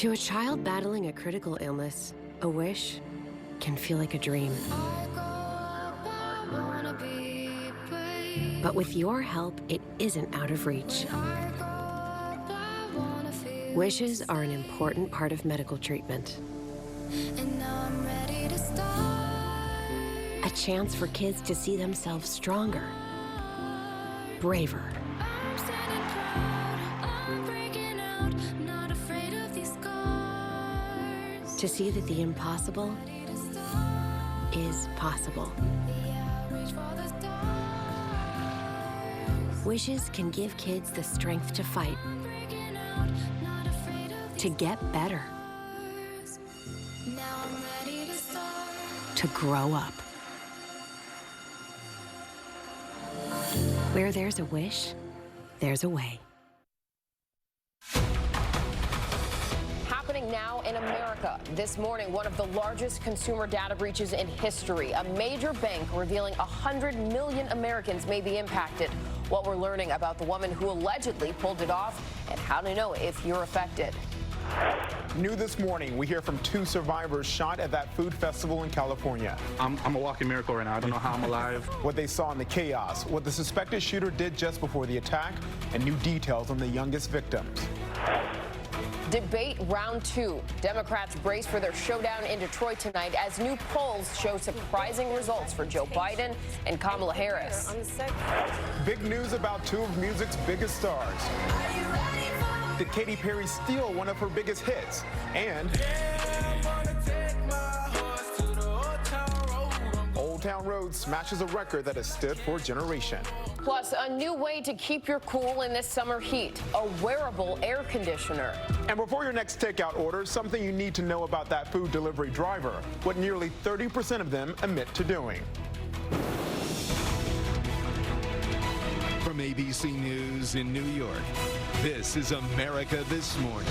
To a child battling a critical illness, a wish can feel like a dream. But with your help, it isn't out of reach. Wishes are an important part of medical treatment. A chance for kids to see themselves stronger, braver, to see that the impossible is possible. Wishes can give kids the strength to fight, to get better, to grow up. Where there's a wish, there's a way. Happening now in America. This morning, one of the largest consumer data breaches in history. A major bank revealing 100 million Americans may be impacted. What we're learning about the woman who allegedly pulled it off and how to know if you're affected. New this morning, we hear from 2 survivors shot at that food festival in California. I'm a walking miracle right now. I don't know how I'm alive. What they saw in the chaos, what the suspected shooter did just before the attack, and new details on the youngest victims. Debate round 2. Democrats brace for their showdown in Detroit tonight as new polls show surprising results for Joe Biden and Kamala Harris. Big news about 2 of music's biggest stars. Did Katy Perry steal one of her biggest hits? And Old Town Road smashes a record that has stood for a generation. Plus, a new way to keep your cool in this summer heat, a wearable air conditioner. And before your next takeout order, something you need to know about that food delivery driver, what nearly 30% of them admit to doing. From ABC News in New York, this is America This Morning.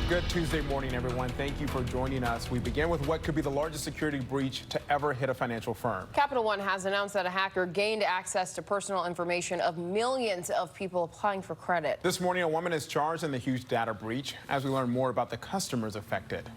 Good Tuesday morning, everyone. Thank you for joining us. We begin with what could be the largest security breach to ever hit a financial firm. Capital One has announced that a hacker gained access to personal information of millions of people applying for credit. This morning, a woman is charged in the huge data breach as we learn more about the customers affected.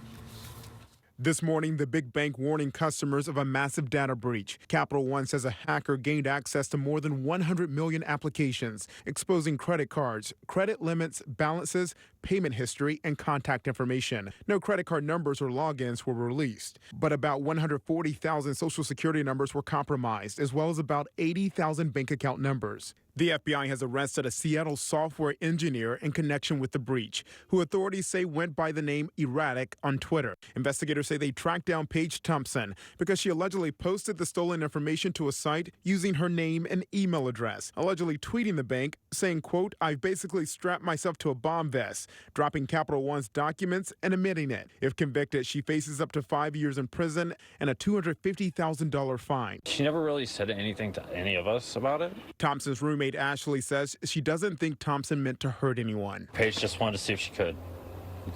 This morning, the big bank warning customers of a massive data breach. Capital One says a hacker gained access to more than 100 million applications, exposing credit cards, credit limits, balances, payment history, and contact information. No credit card numbers or logins were released, but about 140,000 Social Security numbers were compromised, as well as about 80,000 bank account numbers. The FBI has arrested a Seattle software engineer in connection with the breach, who authorities say went by the name Erratic on Twitter. Investigators say they tracked down Paige Thompson because she allegedly posted the stolen information to a site using her name and email address, allegedly tweeting the bank, saying, quote, "I've basically strapped myself to a bomb vest," dropping Capital One's documents and admitting it. If convicted, she faces up to 5 years in prison and a $250,000 fine. She never really said anything to any of us about it. Thompson's roommate Ashley says she doesn't think Thompson meant to hurt anyone. Paige just wanted to see if she could.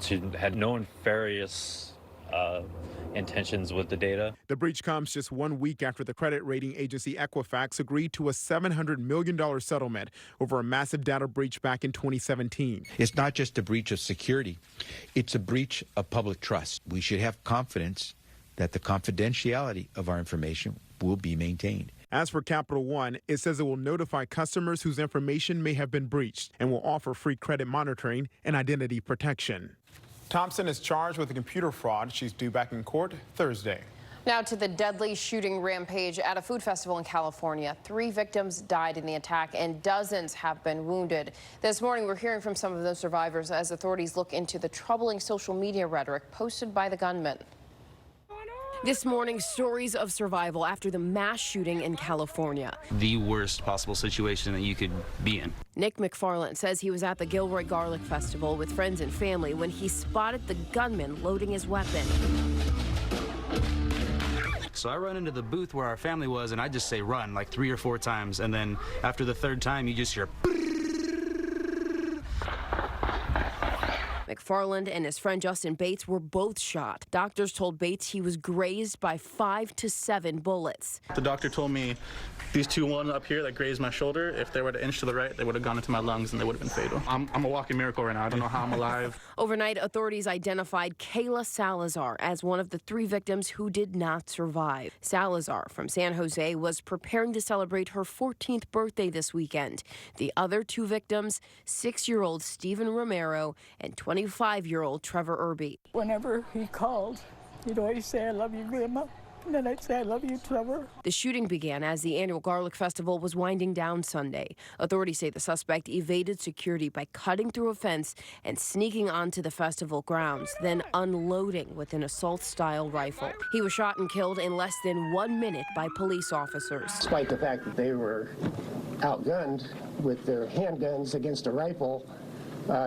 She had no nefarious intentions with the data. The breach comes just 1 week after the credit rating agency Equifax agreed to a $700 million settlement over a massive data breach back in 2017. It's not just a breach of security. It's a breach of public trust. We should have confidence that the confidentiality of our information will be maintained. As for Capital One, it says it will notify customers whose information may have been breached and will offer free credit monitoring and identity protection. Thompson is charged with a computer fraud. She's due back in court Thursday. Now to the deadly shooting rampage at a food festival in California. 3 victims died in the attack and dozens have been wounded. This morning, we're hearing from some of those survivors as authorities look into the troubling social media rhetoric posted by the gunman. This morning, stories of survival after the mass shooting in California. The worst possible situation that you could be in. Nick McFarland says he was at the Gilroy Garlic Festival with friends and family when he spotted the gunman loading his weapon. So I run into the booth where our family was, and I just say run like 3 or 4 times, and then after the 3rd time, you just hear. McFarland and his friend Justin Bates were both shot. Doctors told Bates he was grazed by 5 to 7 bullets. The doctor told me These 2-1 up here that grazed my shoulder, if they were to inch to the right, they would have gone into my lungs and they would have been fatal. I'm a walking miracle right now. I don't know how I'm alive. Overnight, authorities identified Kayla Salazar as one of the 3 victims who did not survive. Salazar from San Jose was preparing to celebrate her 14th birthday this weekend. The other 2 victims, 6-year-old Stephen Romero and 25-year-old Trevor Irby. Whenever he called, he'd always say, "I love you, Grandma." And then I'd say, "I love you, Trevor." The shooting began as the annual Garlic Festival was winding down Sunday. Authorities say the suspect evaded security by cutting through a fence and sneaking onto the festival grounds, then unloading with an assault-style rifle. He was shot and killed in less than 1 minute by police officers. Despite the fact that they were outgunned with their handguns against a rifle,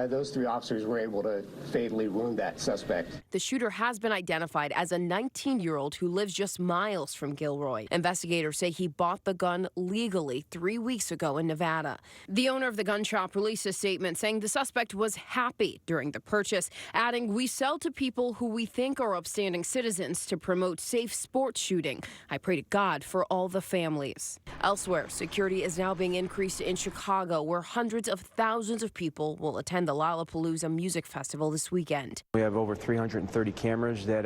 those 3 officers were able to fatally wound that suspect. The shooter has been identified as a 19-year-old who lives just miles from Gilroy. Investigators say he bought the gun legally 3 weeks ago in Nevada. The owner of the gun shop released a statement saying the suspect was happy during the purchase, adding, "We sell to people who we think are upstanding citizens to promote safe sports shooting. I pray to God for all the families." Elsewhere, security is now being increased in Chicago, where hundreds of thousands of people will attend the Lollapalooza Music Festival this weekend. We have over 330 cameras that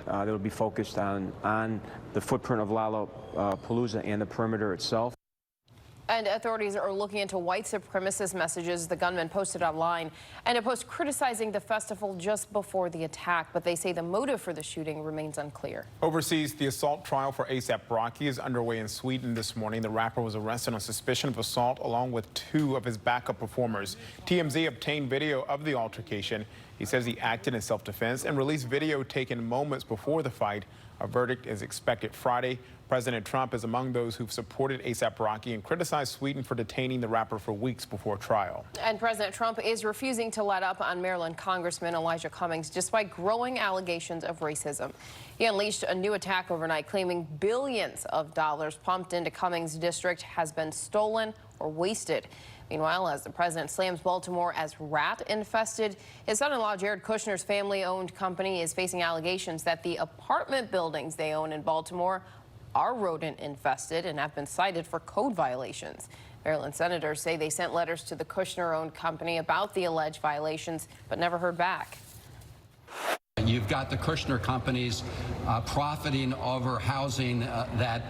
will be focused on the footprint of Lollapalooza and the perimeter itself. And authorities are looking into white supremacist messages the gunman posted online and a post criticizing the festival just before the attack. But they say the motive for the shooting remains unclear. Overseas, the assault trial for A$AP Rocky is underway in Sweden this morning. The rapper was arrested on suspicion of assault along with 2 of his backup performers. TMZ obtained video of the altercation. He says he acted in self-defense and released video taken moments before the fight. A verdict is expected Friday. President Trump is among those who've supported A$AP Rocky and criticized Sweden for detaining the rapper for weeks before trial. And President Trump is refusing to let up on Maryland Congressman Elijah Cummings despite growing allegations of racism. He unleashed a new attack overnight, claiming billions of dollars pumped into Cummings' district has been stolen or wasted. Meanwhile, as the president slams Baltimore as rat-infested, his son-in-law Jared Kushner's family-owned company is facing allegations that the apartment buildings they own in Baltimore are rodent-infested and have been cited for code violations. Maryland senators say they sent letters to the Kushner-owned company about the alleged violations, but never heard back. You've got the Kushner companies profiting over housing that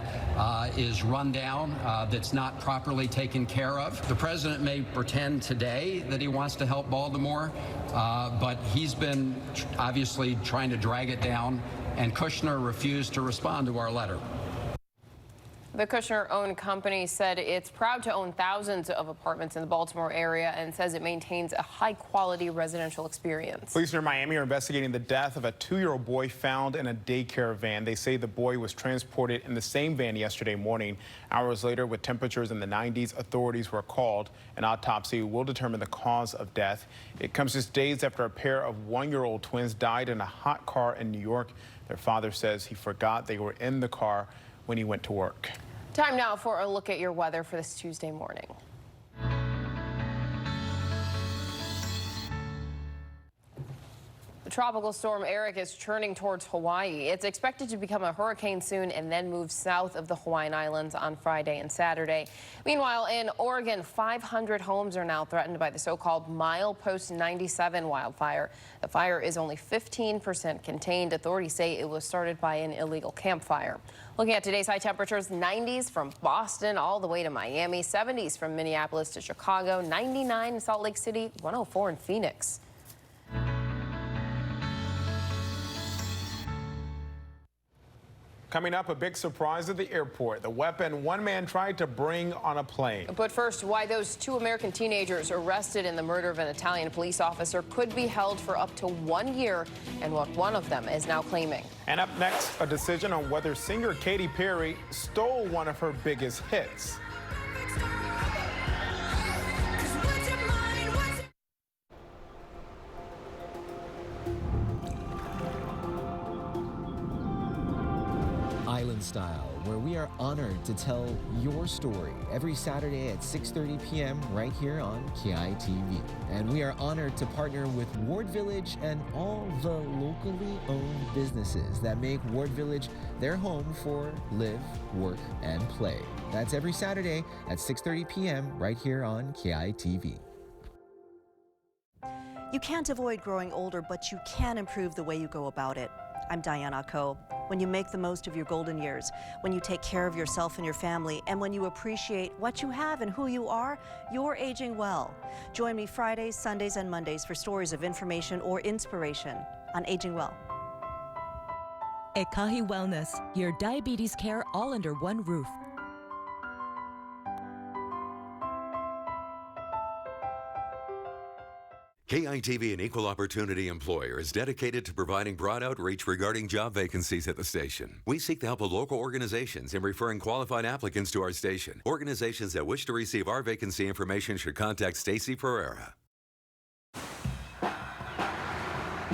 is run down, that's not properly taken care of. The president may pretend today that he wants to help Baltimore, but he's been obviously trying to drag it down, and Kushner refused to respond to our letter. The Kushner-owned company said it's proud to own thousands of apartments in the Baltimore area and says it maintains a high-quality residential experience. Police near Miami are investigating the death of a 2-year-old boy found in a daycare van. They say the boy was transported in the same van yesterday morning. Hours later, with temperatures in the 90s, authorities were called. An autopsy will determine the cause of death. It comes just days after a pair of 1-year-old twins died in a hot car in New York. Their father says he forgot they were in the car when he went to work. Time now for a look at your weather for this Tuesday morning. The tropical storm Eric is churning towards Hawaii. It's expected to become a hurricane soon and then move south of the Hawaiian Islands on Friday and Saturday. Meanwhile, in Oregon, 500 homes are now threatened by the so-called Milepost 97 wildfire. The fire is only 15% contained. Authorities say it was started by an illegal campfire. Looking at today's high temperatures, 90s from Boston all the way to Miami, 70s from Minneapolis to Chicago, 99 in Salt Lake City, 104 in Phoenix. Coming up, a big surprise at the airport. The weapon one man tried to bring on a plane. But first, why those 2 American teenagers arrested in the murder of an Italian police officer could be held for up to 1 year and what one of them is now claiming. And up next, a decision on whether singer Katy Perry stole one of her biggest hits. Style, where we are honored to tell your story every Saturday at 6:30 p.m. right here on KITV. And we are honored to partner with Ward Village and all the locally owned businesses that make Ward Village their home for live, work, and play. That's every Saturday at 6:30 p.m. right here on KITV. You can't avoid growing older, but you can improve the way you go about it. I'm Diana Coe. When you make the most of your golden years, when you take care of yourself and your family, and when you appreciate what you have and who you are, you're aging well. Join me Fridays, Sundays, and Mondays for stories of information or inspiration on aging well. At Kahi Wellness, your diabetes care all under one roof. KITV, an equal opportunity employer, is dedicated to providing broad outreach regarding job vacancies at the station. We seek the help of local organizations in referring qualified applicants to our station. Organizations that wish to receive our vacancy information should contact Stacy Pereira.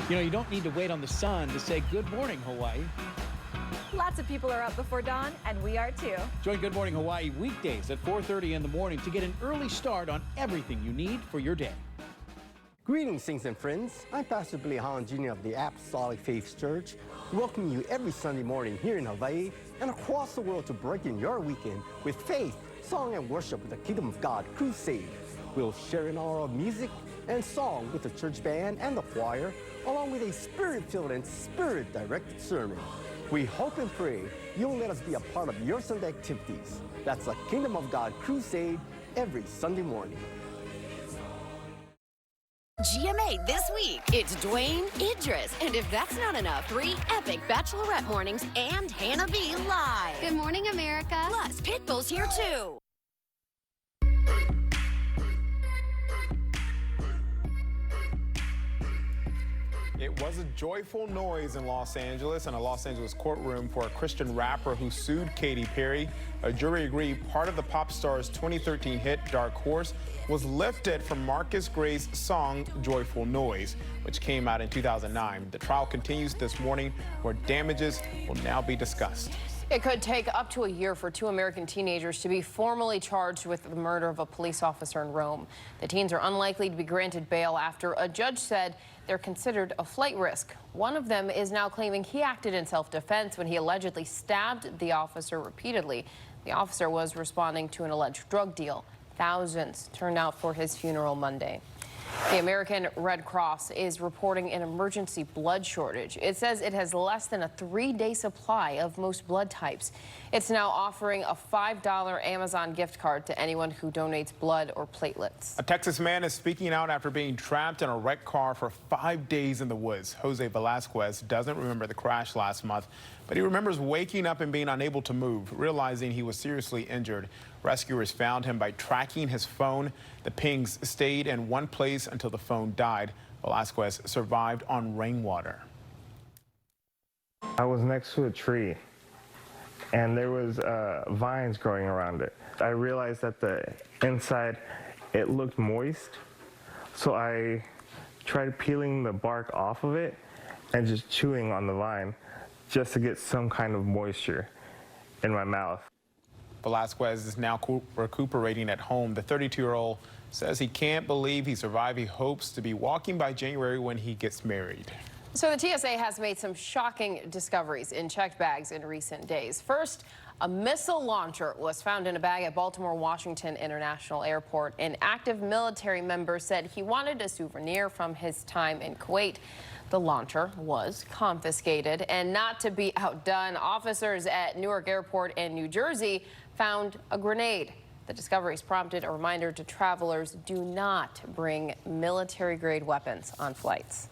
You know, you don't need to wait on the sun to say good morning, Hawaii. Lots of people are up before dawn, and we are too. Join Good Morning Hawaii weekdays at 4:30 in the morning to get an early start on everything you need for your day. Greetings, saints and friends. I'm Pastor Billy Holland Jr. of the Apostolic Faith Church, welcoming you every Sunday morning here in Hawaii and across the world to brighten your weekend with faith, song, and worship with the Kingdom of God Crusade. We'll share an hour of music and song with the church band and the choir, along with a spirit-filled and spirit-directed sermon. We hope and pray you'll let us be a part of your Sunday activities. That's the Kingdom of God Crusade every Sunday morning. GMA this week, it's Dwayne, Idris, and if that's not enough, 3 epic Bachelorette mornings and Hannah B live. Good morning, America. Plus, Pitbull's here too. It was a joyful noise in Los Angeles in a Los Angeles courtroom for a Christian rapper who sued Katy Perry. A jury agreed part of the pop star's 2013 hit, Dark Horse, was lifted from Marcus Gray's song, Joyful Noise, which came out in 2009. The trial continues this morning, where damages will now be discussed. It could take up to a year for 2 American teenagers to be formally charged with the murder of a police officer in Rome. The teens are unlikely to be granted bail after a judge said they're considered a flight risk. One of them is now claiming he acted in self-defense when he allegedly stabbed the officer repeatedly. The officer was responding to an alleged drug deal. Thousands turned out for his funeral Monday. The American Red Cross is reporting an emergency blood shortage. It says it has less than a 3-day supply of most blood types. It's now offering a $5 Amazon gift card to anyone who donates blood or platelets. A Texas man is speaking out after being trapped in a wrecked car for 5 days in the woods. Jose Velasquez doesn't remember the crash last month, but he remembers waking up and being unable to move, realizing he was seriously injured. Rescuers found him by tracking his phone. The pings stayed in one place until the phone died. Velasquez survived on rainwater. I was next to a tree, and there was vines growing around it. I realized that the inside, it looked moist, so I tried peeling the bark off of it and just chewing on the vine just to get some kind of moisture in my mouth. Velasquez is now recuperating at home. The 32-year-old says he can't believe he survived. He hopes to be walking by January when he gets married. So the TSA has made some shocking discoveries in checked bags in recent days. First, a missile launcher was found in a bag at Baltimore Washington International Airport. An active military member said he wanted a souvenir from his time in Kuwait. The launcher was confiscated, and not to be outdone, officers at Newark Airport in New Jersey found a grenade. The discoveries prompted a reminder to travelers: do not bring military-grade weapons on flights.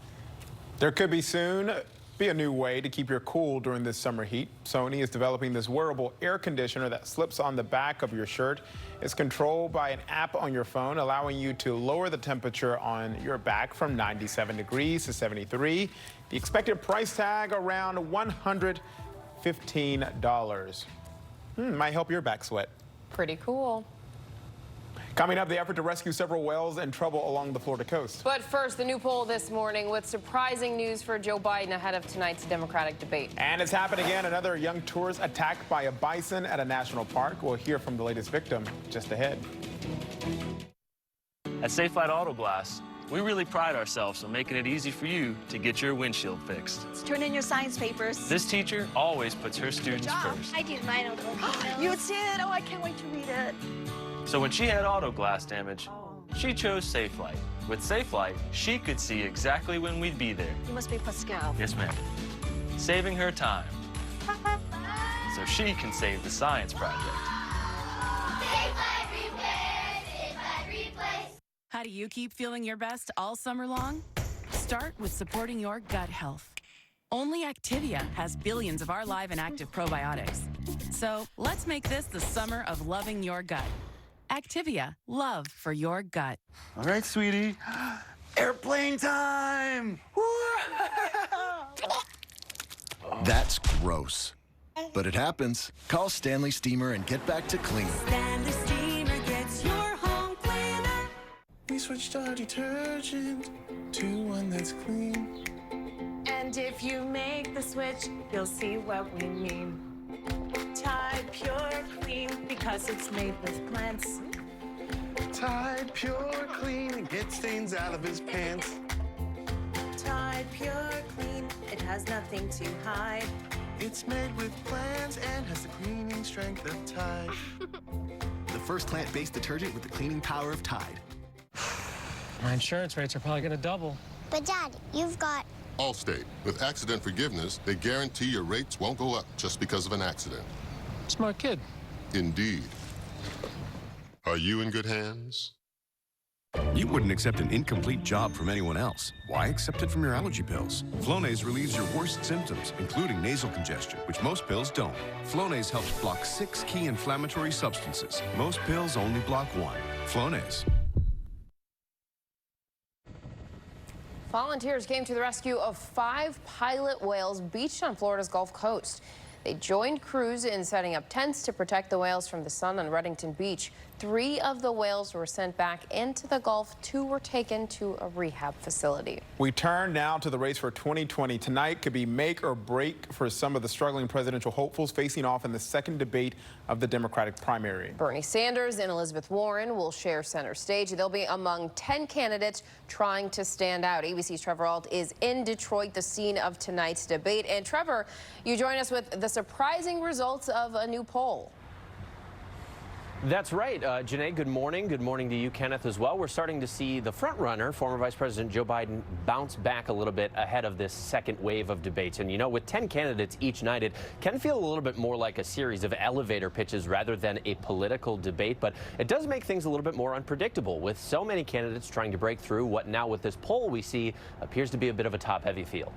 There could be soon be a new way to keep your cool during this summer heat. Sony is developing this wearable air conditioner that slips on the back of your shirt. It's controlled by an app on your phone, allowing you to lower the temperature on your back from 97 degrees to 73. The expected price tag around $115. Might help your back sweat. Pretty cool. Coming up, the effort to rescue several whales in trouble along the Florida coast. But first, the new poll this morning with surprising news for Joe Biden ahead of tonight's Democratic debate. And it's happened again. Another young tourist attacked by a bison at a national park. We'll hear from the latest victim just ahead. At Safelite Auto Glass, we really pride ourselves on making it easy for you to get your windshield fixed. Let's turn in your science papers. This teacher always puts her students first. I did mine over. You did? Oh, I can't wait to read it. So when she had auto glass damage, she chose Safelite. With Safelite, she could see exactly when we'd be there. You must be Pascal. Yes, ma'am. Saving her time so she can save the science project. How do you keep feeling your best all summer long? Start with supporting your gut health. Only Activia has billions of our live and active probiotics. So let's make this the summer of loving your gut. Activia, love for your gut. All right, sweetie. Airplane time! That's gross. But it happens. Call Stanley Steamer and get back to clean. Stanley Steamer gets your home cleaner. We switched our detergent to one that's clean. And if you make the switch, you'll see what we mean. Tide Pure Clean, because it's made with plants. Tide Pure Clean and get stains out of his pants. Tide Pure Clean, it has nothing to hide. It's made with plants and has the cleaning strength of Tide. The first plant-based detergent with the cleaning power of Tide. My insurance rates are probably going to double. But Dad, you've got Allstate. With accident forgiveness, they guarantee your rates won't go up just because of an accident. Smart kid. Indeed. Are you in good hands? You wouldn't accept an incomplete job from anyone else. Why accept it from your allergy pills? Flonase relieves your worst symptoms, including nasal congestion, which most pills don't. Flonase helps block 6 key inflammatory substances. Most pills only block 1. Flonase. Volunteers came to the rescue of 5 pilot whales beached on Florida's Gulf Coast. They joined crews in setting up tents to protect the whales from the sun on Reddington Beach. 3 of the whales were sent back into the Gulf. 2 were taken to a rehab facility. We turn now to the race for 2020. Tonight could be make or break for some of the struggling presidential hopefuls facing off in the second debate of the Democratic primary. Bernie Sanders and Elizabeth Warren will share center stage. They'll be among 10 candidates trying to stand out. ABC's Trevor Ault is in Detroit, the scene of tonight's debate. And Trevor, you join us with the surprising results of a new poll. That's right, Janae, good morning. Good morning to you, Kenneth, as well. We're starting to see the front runner, former Vice President Joe Biden, bounce back a little bit ahead of this second wave of debates. And, you know, with 10 candidates each night, it can feel a little bit more like a series of elevator pitches rather than a political debate. But it does make things a little bit more unpredictable with so many candidates trying to break through what now with this poll we see appears to be a bit of a top-heavy field.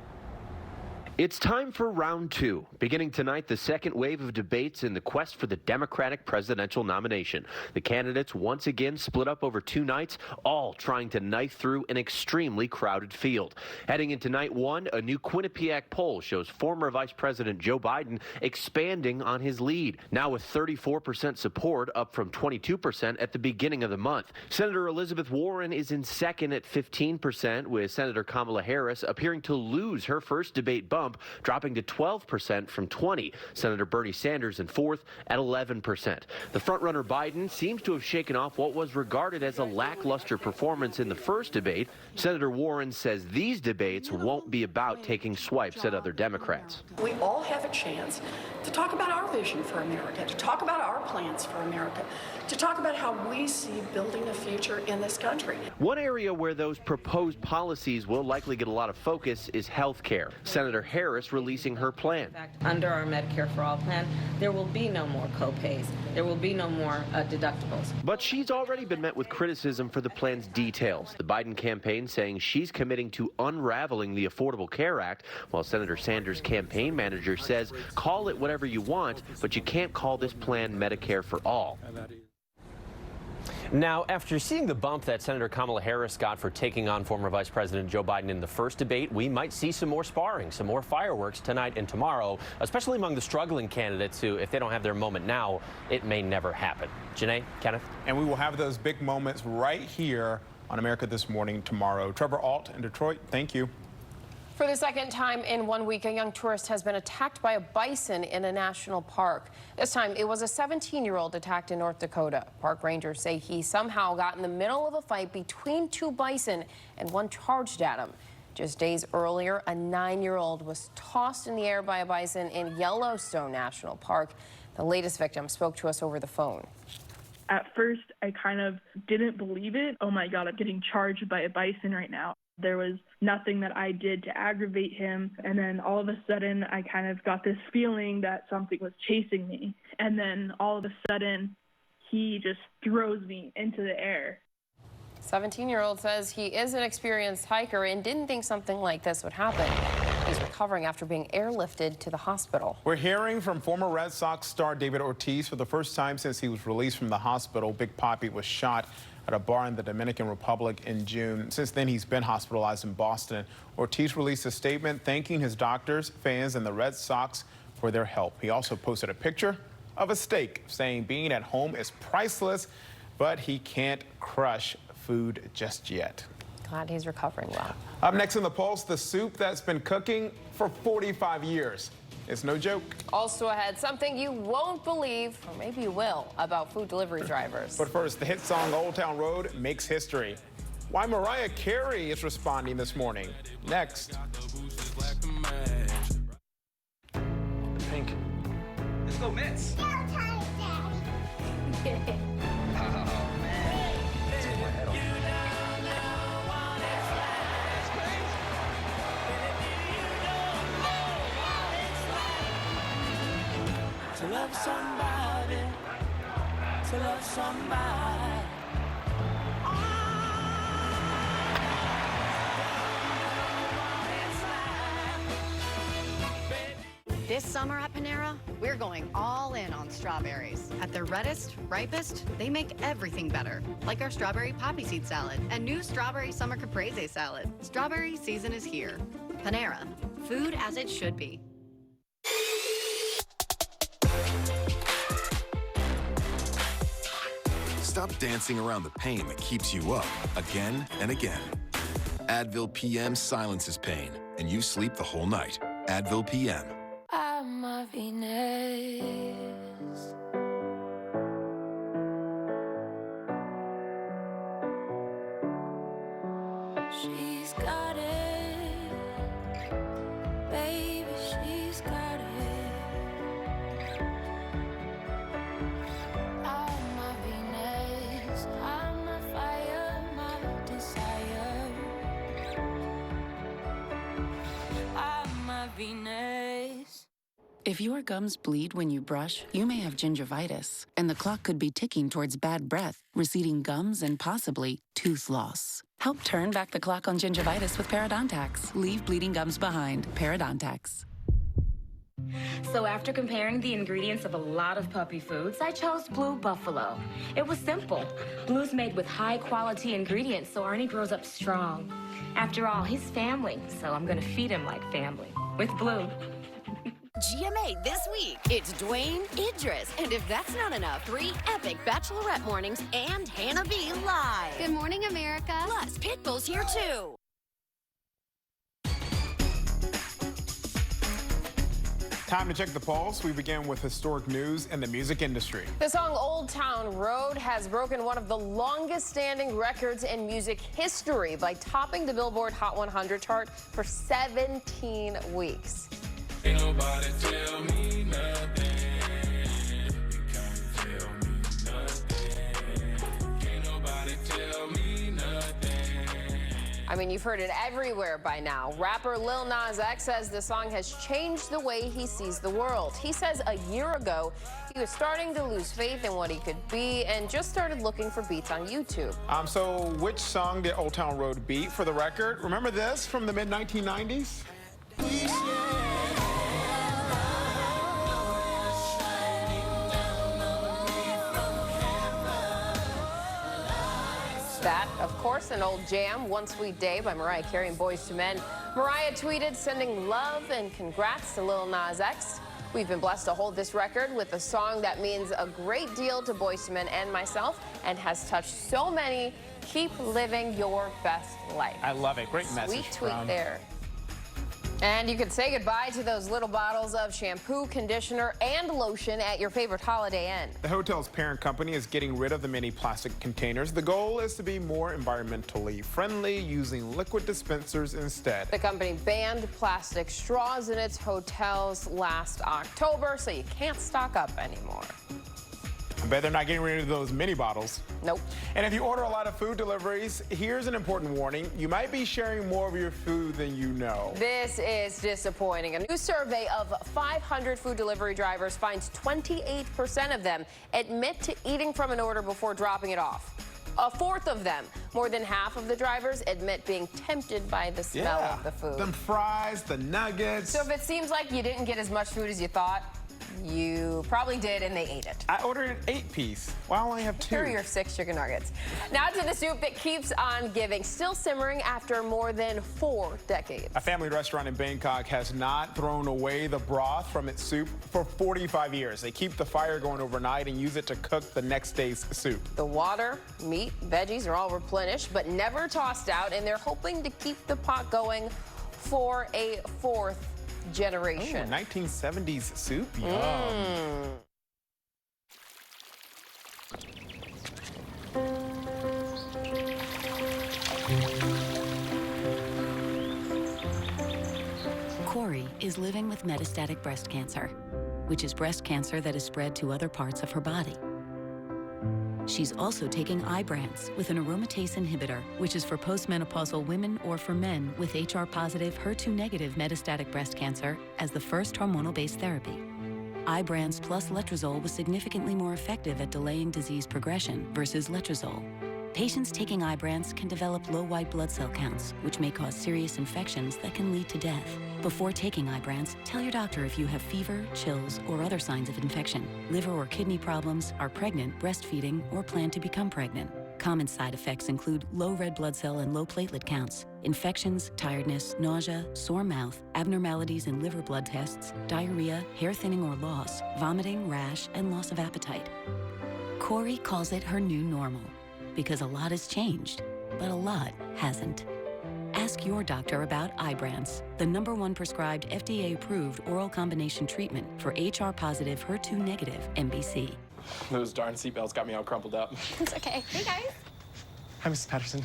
It's time for round 2. Beginning tonight, the second wave of debates in the quest for the Democratic presidential nomination. The candidates once again split up over 2 nights, all trying to knife through an extremely crowded field. Heading into night 1, a new Quinnipiac poll shows former Vice President Joe Biden expanding on his lead, now with 34% support, up from 22% at the beginning of the month. Senator Elizabeth Warren is in second at 15%, with Senator Kamala Harris appearing to lose her first debate bump, dropping to 12% from 20%. Senator Bernie Sanders in fourth at 11%. The frontrunner Biden seems to have shaken off what was regarded as a lackluster performance in the first debate. Senator Warren says these debates won't be about taking swipes at other Democrats. We all have a chance to talk about our vision for America, to talk about our plans for America, to talk about how we see building a future in this country. One area where those proposed policies will likely get a lot of focus is health care. Senator Harris releasing her plan. Under our Medicare for All plan, there will be no more co-pays. There will be no more deductibles. But she's already been met with criticism for the plan's details. The Biden campaign saying she's committing to unraveling the Affordable Care Act, while Senator Sanders' campaign manager says, call it whatever you want, but you can't call this plan Medicare for All. Now, after seeing the bump that Senator Kamala Harris got for taking on former Vice President Joe Biden in the first debate, we might see some more sparring, some more fireworks tonight and tomorrow, especially among the struggling candidates who, if they don't have their moment now, it may never happen. Janae, Kenneth? And we will have those big moments right here on America This Morning tomorrow. Trevor Ault in Detroit, thank you. For the second time in 1 week, a young tourist has been attacked by a bison in a national park. This time, it was a 17-year-old attacked in North Dakota. Park rangers say he somehow got in the middle of a fight between two bison and one charged at him. Just days earlier, a 9-year-old was tossed in the air by a bison in Yellowstone National Park. The latest victim spoke to us over the phone. At first, I kind of didn't believe it. Oh my God, I'm getting charged by a bison right now. There was nothing that I did to aggravate him. And then all of a sudden, I kind of got this feeling that something was chasing me. And then all of a sudden, he just throws me into the air. 17-year-old says he is an experienced hiker and didn't think something like this would happen. He's recovering after being airlifted to the hospital. We're hearing from former Red Sox star David Ortiz for the first time since he was released from the hospital. Big Papi was shot at a bar in the Dominican Republic in June. Since then, he's been hospitalized in Boston. Ortiz released a statement thanking his doctors, fans, and the Red Sox for their help. He also posted a picture of a steak, saying being at home is priceless, but he can't crush food just yet. Glad he's recovering well. Up next in the Pulse, the soup that's been cooking for 45 years. It's no joke. Also ahead, something you won't believe, or maybe you will, about food delivery drivers. But first, the hit song Old Town Road makes history. Why Mariah Carey is responding this morning. Next. Pink. Let's go, Mets. To love somebody, to love somebody. This summer at Panera, we're going all in on strawberries. At their reddest, ripest, they make everything better, like our strawberry poppy seed salad and new strawberry summer caprese salad. Strawberry season is here. Panera, food as it should be. Stop dancing around the pain that keeps you up again and again. Advil PM silences pain, and you sleep the whole night. Advil PM. I'm a Venus. She's got it, baby, she's got it. I'm a Venus, I'm a fire, my desire. I'm a Venus. If your gums bleed when you brush, you may have gingivitis, and the clock could be ticking towards bad breath, receding gums, and possibly tooth loss. Help turn back the clock on gingivitis with Parodontax. Leave bleeding gums behind. Parodontax. So after comparing the ingredients of a lot of puppy foods, I chose Blue Buffalo. It was simple. Blue's made with high-quality ingredients, so Arnie grows up strong. After all, he's family, so I'm gonna feed him like family. With Blue. GMA this week, it's Dwayne Idris. And if that's not enough, 3 epic Bachelorette mornings and Hannah B live. Good morning, America. Plus, Pitbull's here too. Time to check the pulse. We begin with historic news in the music industry. The song Old Town Road has broken one of the longest standing records in music history by topping the Billboard Hot 100 chart for 17 weeks. Ain't nobody tell me nothing. You can't tell me nothing. Ain't nobody tell me nothing. I mean, you've heard it everywhere by now. Rapper Lil Nas X says the song has changed the way he sees the world. He says a year ago, he was starting to lose faith in what he could be and just started looking for beats on YouTube. So which song did Old Town Road beat for the record? Remember this from the mid-1990s? course, an old jam, One Sweet Day by Mariah Carey and Boyz II Men. Mariah tweeted sending love and congrats to Lil Nas X. We've been blessed to hold this record with a song that means a great deal to Boyz II Men and myself and has touched so many. Keep living your best life. I love it. Great message. Sweet tweet there. And you can say goodbye to those little bottles of shampoo, conditioner, and lotion at your favorite Holiday Inn. The hotel's parent company is getting rid of the many plastic containers. The goal is to be more environmentally friendly, using liquid dispensers instead. The company banned plastic straws in its hotels last October, so you can't stock up anymore. I bet they're not getting rid of those mini bottles. Nope. And if you order a lot of food deliveries, here's an important warning. You might be sharing more of your food than you know. This is disappointing. A new survey of 500 food delivery drivers finds 28% of them admit to eating from an order before dropping it off. A fourth of them, more than half of the drivers, admit being tempted by the smell of the food. Them fries, the nuggets. So if it seems like you didn't get as much food as you thought, you probably did, and they ate it. I ordered an 8-piece. Well, I only have 2. Here are your 6 chicken nuggets. Now to the soup that keeps on giving, still simmering after more than 4 decades. A family restaurant in Bangkok has not thrown away the broth from its soup for 45 years. They keep the fire going overnight and use it to cook the next day's soup. The water, meat, veggies are all replenished, but never tossed out, and they're hoping to keep the pot going for a 4th generation. Ooh, 1970s soup? Yum. Corey is living with metastatic breast cancer, which is breast cancer that is spread to other parts of her body. She's also taking Ibrance with an aromatase inhibitor, which is for postmenopausal women or for men with HR-positive, HER2-negative metastatic breast cancer as the first hormonal-based therapy. Ibrance plus letrozole was significantly more effective at delaying disease progression versus letrozole. Patients taking Ibrance can develop low white blood cell counts, which may cause serious infections that can lead to death. Before taking Ibrance, tell your doctor if you have fever, chills, or other signs of infection, liver or kidney problems, are pregnant, breastfeeding, or plan to become pregnant. Common side effects include low red blood cell and low platelet counts, infections, tiredness, nausea, sore mouth, abnormalities in liver blood tests, diarrhea, hair thinning or loss, vomiting, rash, and loss of appetite. Corey calls it her new normal, because a lot has changed, but a lot hasn't. Ask your doctor about Ibrance, the #1 prescribed FDA-approved oral combination treatment for HR-positive, HER2-negative MBC. Those darn seatbelts got me all crumpled up. It's okay. Hey, guys. Hi, Mrs. Patterson.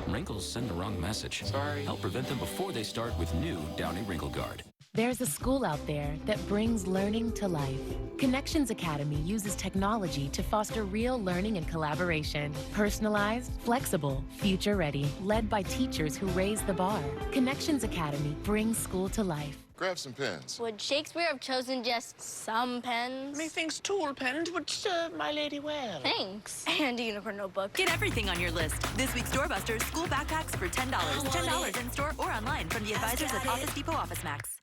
Wrinkles send the wrong message. Sorry. Help prevent them before they start with new Downy Wrinkle Guard. There's a school out there that brings learning to life. Connections Academy uses technology to foster real learning and collaboration. Personalized, flexible, future-ready, led by teachers who raise the bar. Connections Academy brings school to life. Grab some pens. Would Shakespeare have chosen just some pens? Methinks tool pens would serve my lady well. Thanks. And a unicorn notebook. Get everything on your list. This week's Doorbusters school backpacks for $10. $10 in store or online from the advisors at Office Depot Office Max.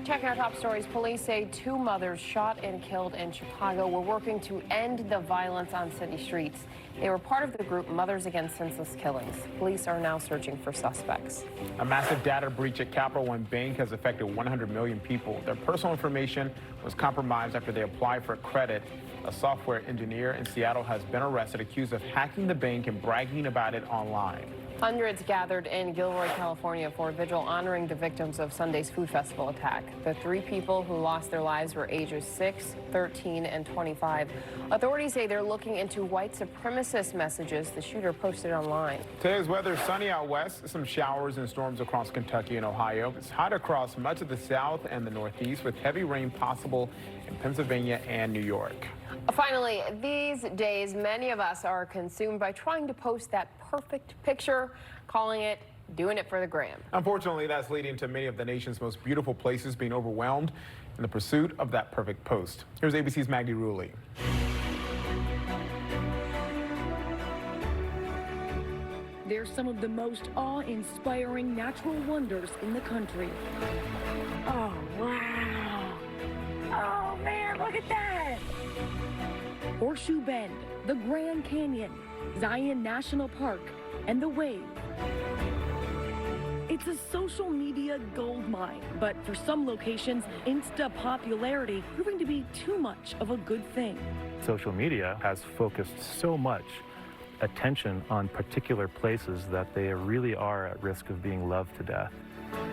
Checking our top stories, police say 2 mothers shot and killed in Chicago were working to end the violence on city streets. They were part of the group Mothers Against Senseless Killings. Police are now searching for suspects. A massive data breach at Capital One Bank has affected 100 million people. Their personal information was compromised after they applied for credit. A software engineer in Seattle has been arrested, accused of hacking the bank and bragging about it online. Hundreds gathered in Gilroy, California for a vigil honoring the victims of Sunday's food festival attack. The 3 people who lost their lives were ages 6, 13, and 25. Authorities say they're looking into white supremacist messages the shooter posted online. Today's weather, sunny out west, some showers and storms across Kentucky and Ohio. It's hot across much of the south and the northeast with heavy rain possible in Pennsylvania and New York. Finally, these days, many of us are consumed by trying to post that perfect picture, calling it doing it for the gram. Unfortunately, that's leading to many of the nation's most beautiful places being overwhelmed in the pursuit of that perfect post. Here's ABC's Maggie Rulli. They're some of the most awe-inspiring natural wonders in the country. Oh, wow. at that! Horseshoe Bend, the Grand Canyon, Zion National Park, and the Wave. It's a social media gold mine, but for some locations, Insta popularity proving to be too much of a good thing. Social media has focused so much attention on particular places that they really are at risk of being loved to death.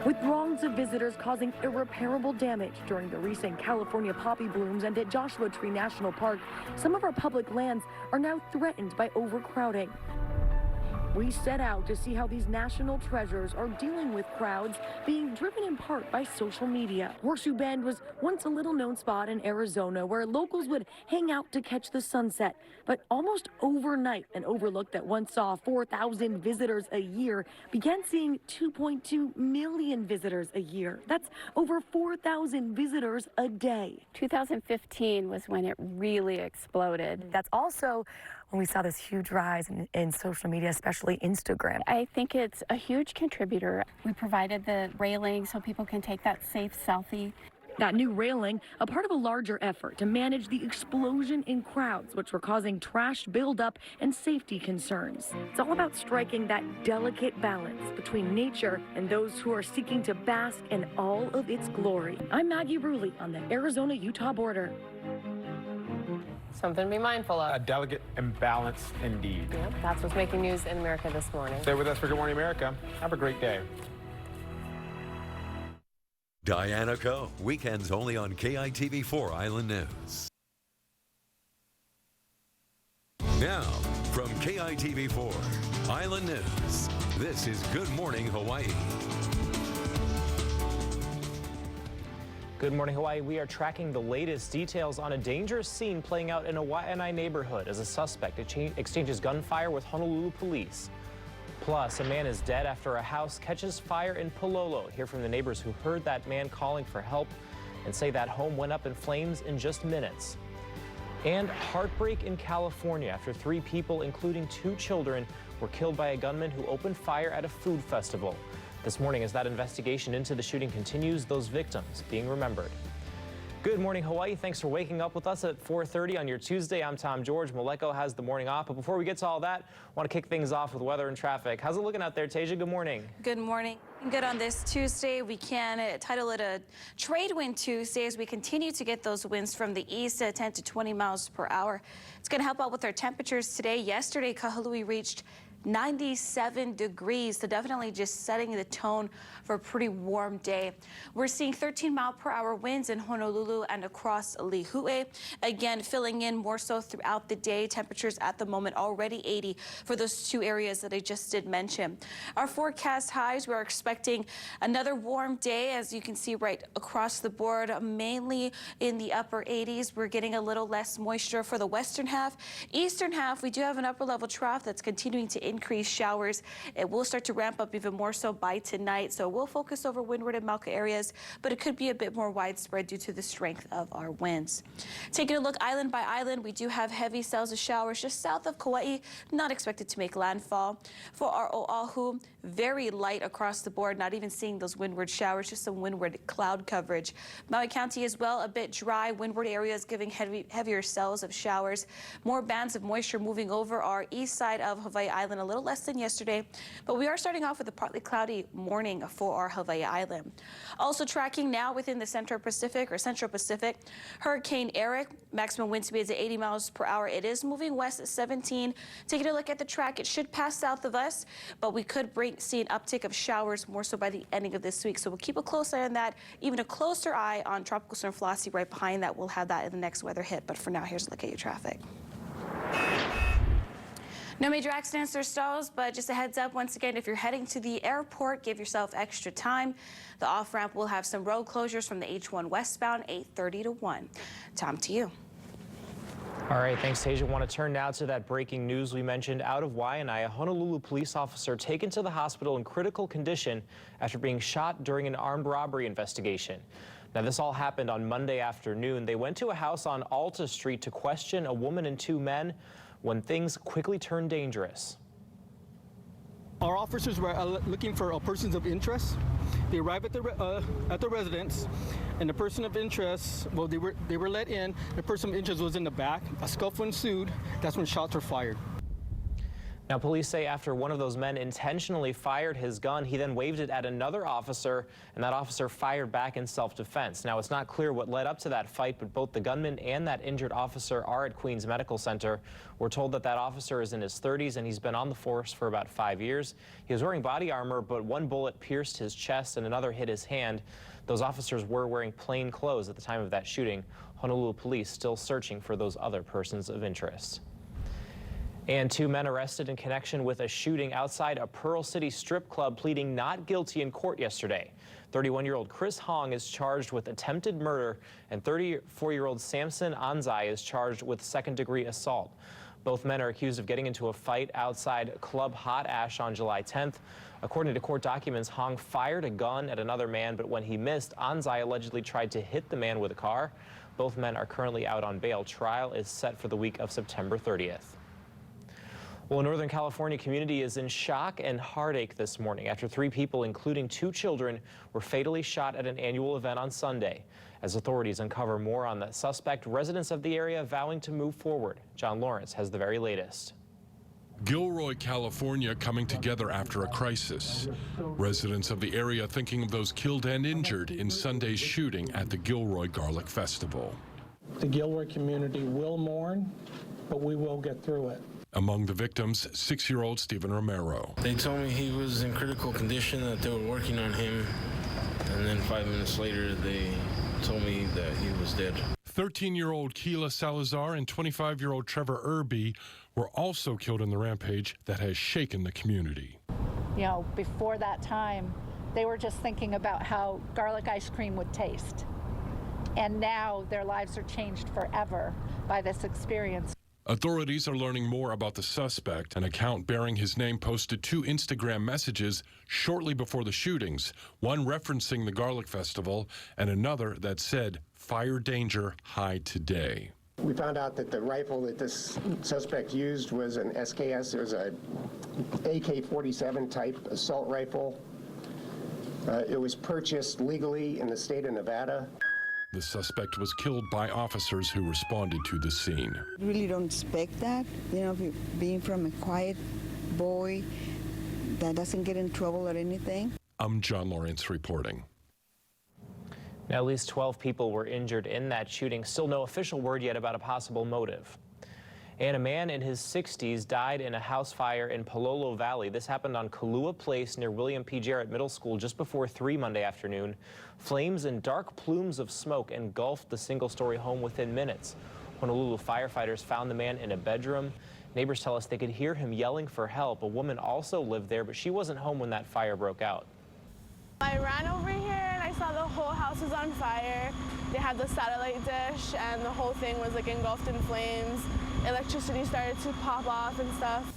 With throngs of visitors causing irreparable damage during the recent California poppy blooms and at Joshua Tree National Park, some of our public lands are now threatened by overcrowding. We set out to see how these national treasures are dealing with crowds being driven in part by social media. Horseshoe Bend was once a little-known spot in Arizona where locals would hang out to catch the sunset. But almost overnight, an overlook that once saw 4,000 visitors a year began seeing 2.2 million visitors a year. That's over 4,000 visitors a day. 2015 was when it really exploded. That's also when we saw this huge rise in social media, especially Instagram. I think it's a huge contributor. We provided the railing so people can take that safe selfie. That new railing, a part of a larger effort to manage the explosion in crowds, which were causing trash buildup and safety concerns. It's all about striking that delicate balance between nature and those who are seeking to bask in all of its glory. I'm Maggie Rulli on the Arizona-Utah border. Something to be mindful of. A delicate imbalance indeed. Yep, that's what's making news in America this morning. Stay with us for Good Morning America. Have a great day. Diana Coe, weekends only on KITV4 Island News. Now, from KITV4 Island News, this is Good Morning Hawaii. Good morning, Hawaii. We are tracking the latest details on a dangerous scene playing out in a Waianae neighborhood as a suspect exchanges gunfire with Honolulu police. Plus, a man is dead after a house catches fire in Palolo. Hear from the neighbors who heard that man calling for help and say that home went up in flames in just minutes. And heartbreak in California after 3 people, including 2 children, were killed by a gunman who opened fire at a food festival. This morning, as that investigation into the shooting continues, those victims being remembered. Good morning, Hawaii. Thanks for waking up with us at 4:30 on your Tuesday. I'm Tom George. Maleko has the morning off. But before we get to all that, I want to kick things off with weather and traffic. How's it looking out there, Tasia? Good morning. Good morning. Good on this Tuesday. We can title it a trade wind Tuesday as we continue to get those winds from the east at 10 to 20 miles per hour. It's going to help out with our temperatures today. Yesterday, Kahului reached 97 degrees, so definitely just setting the tone for a pretty warm day. We're seeing 13-mile-per-hour winds in Honolulu and across Lihue. Again, filling in more so throughout the day. Temperatures at the moment already 80 for those 2 areas that I just did mention. Our forecast highs, we're expecting another warm day, as you can see right across the board, mainly in the upper 80s. We're getting a little less moisture for the western half. Eastern half, we do have an upper-level trough that's continuing to increase showers. It will start to ramp up even more so by tonight, so we'll focus over windward and Mauka areas, but it could be a bit more widespread due to the strength of our winds. Taking a look island by island, we do have heavy cells of showers just south of Kauai, not expected to make landfall. For our Oahu, very light across the board, not even seeing those windward showers, just some windward cloud coverage. Maui County as well, a bit dry, windward areas giving heavier cells of showers. More bands of moisture moving over our east side of Hawaii Island, a little less than yesterday, but we are starting off with a partly cloudy morning for our Hawaii Island. Also tracking now within the Central Pacific, Hurricane Eric, maximum wind speeds at 80 miles per hour. It is moving west at 17. Taking a look at the track, it should pass south of us, but we could see an uptick of showers more so by the ending of this week. So we'll keep a close eye on that, even a closer eye on Tropical Storm Flossie right behind that. We'll have that in the next weather hit, but for now, here's a look at your traffic. No major accidents or stalls, but just a heads up once again, if you're heading to the airport, give yourself extra time. The off-ramp will have some road closures from the H1 westbound, 8:30 to 1. Tom, to you. All right, thanks, Tasia. I want to turn now to that breaking news we mentioned out of Waianae. A Honolulu police officer taken to the hospital in critical condition after being shot during an armed robbery investigation. Now, this all happened on Monday afternoon. They went to a house on Alta Street to question a woman and 2 men when things quickly turned dangerous. Our officers were looking for persons of interest, They arrived at the residence, and the person of interest, well, they were let in. The person of interest was in the back. A scuffle ensued. That's when shots were fired. Now, police say after one of those men intentionally fired his gun, he then waved it at another officer, and that officer fired back in self-defense. Now, it's not clear what led up to that fight, but both the gunman and that injured officer are at Queens Medical Center. We're told that that officer is in his 30s, and he's been on the force for about 5 years. He was wearing body armor, but one bullet pierced his chest and another hit his hand. Those officers were wearing plain clothes at the time of that shooting. Honolulu police still searching for those other persons of interest. And 2 men arrested in connection with a shooting outside a Pearl City strip club pleading not guilty in court yesterday. 31-year-old Chris Hong is charged with attempted murder, and 34-year-old Samson Anzai is charged with second-degree assault. Both men are accused of getting into a fight outside Club Hot Ash on July 10th. According to court documents, Hong fired a gun at another man, but when he missed, Anzai allegedly tried to hit the man with a car. Both men are currently out on bail. Trial is set for the week of September 30th. Well, a Northern California community is in shock and heartache this morning after 3 people, including 2 children, were fatally shot at an annual event on Sunday. As authorities uncover more on the suspect, residents of the area vowing to move forward. John Lawrence has the very latest. Gilroy, California coming together after a crisis. Residents of the area thinking of those killed and injured in Sunday's shooting at the Gilroy Garlic Festival. The Gilroy community will mourn, but we will get through it. Among the victims, 6-year-old Stephen Romero. They told me he was in critical condition, that they were working on him, and then 5 minutes later they told me that he was dead. 13-year-old Keila Salazar and 25-year-old Trevor Irby were also killed in the rampage that has shaken the community. You know, before that time, they were just thinking about how garlic ice cream would taste. And now their lives are changed forever by this experience. Authorities are learning more about the suspect. An account bearing his name posted 2 Instagram messages shortly before the shootings, one referencing the Garlic Festival and another that said, "Fire danger, hide today." We found out that the rifle that this suspect used was an SKS. It was a AK-47 type assault rifle. It was purchased legally in the state of Nevada. The suspect was killed by officers who responded to the scene. I really don't expect that, you know, being from a quiet boy that doesn't get in trouble or anything. I'm John Lawrence reporting. Now, at least 12 people were injured in that shooting. Still no official word yet about a possible motive. And a man in his 60s died in a house fire in Palolo Valley. This happened on Kalua Place near William P. Jarrett Middle School just before 3 Monday afternoon. Flames and dark plumes of smoke engulfed the single-story home within minutes. Honolulu firefighters found the man in a bedroom. Neighbors tell us they could hear him yelling for help. A woman also lived there, but she wasn't home when that fire broke out. I ran over here and I saw the whole house was on fire. They had the satellite dish and the whole thing was like engulfed in flames. Electricity started to pop off and stuff.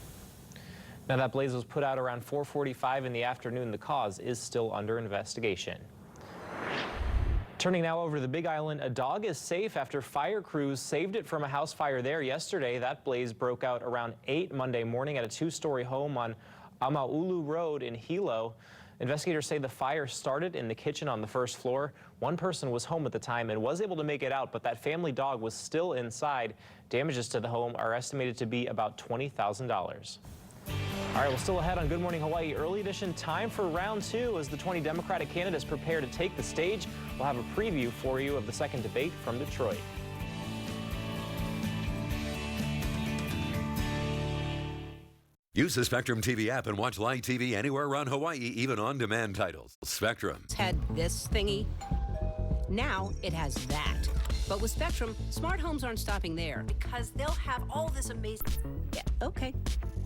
Now, that blaze was put out around 4:45 in the afternoon. The cause is still under investigation. Turning now over to the Big Island, a dog is safe after fire crews saved it from a house fire there yesterday. That blaze broke out around 8 Monday morning at a 2-story home on Amaulu Road in Hilo. Investigators say the fire started in the kitchen on the first floor. One person was home at the time and was able to make it out, but that family dog was still inside. Damages to the home are estimated to be about $20,000. All right, well, still ahead on Good Morning Hawaii Early Edition, time for round 2 as the 20 Democratic candidates prepare to take the stage. We'll have a preview for you of the second debate from Detroit. Use the Spectrum TV app and watch live TV anywhere around Hawaii, even on-demand titles. Spectrum. It's had this thingy. Now it has that. But with Spectrum, smart homes aren't stopping there. Because they'll have all this amazing... Yeah, okay.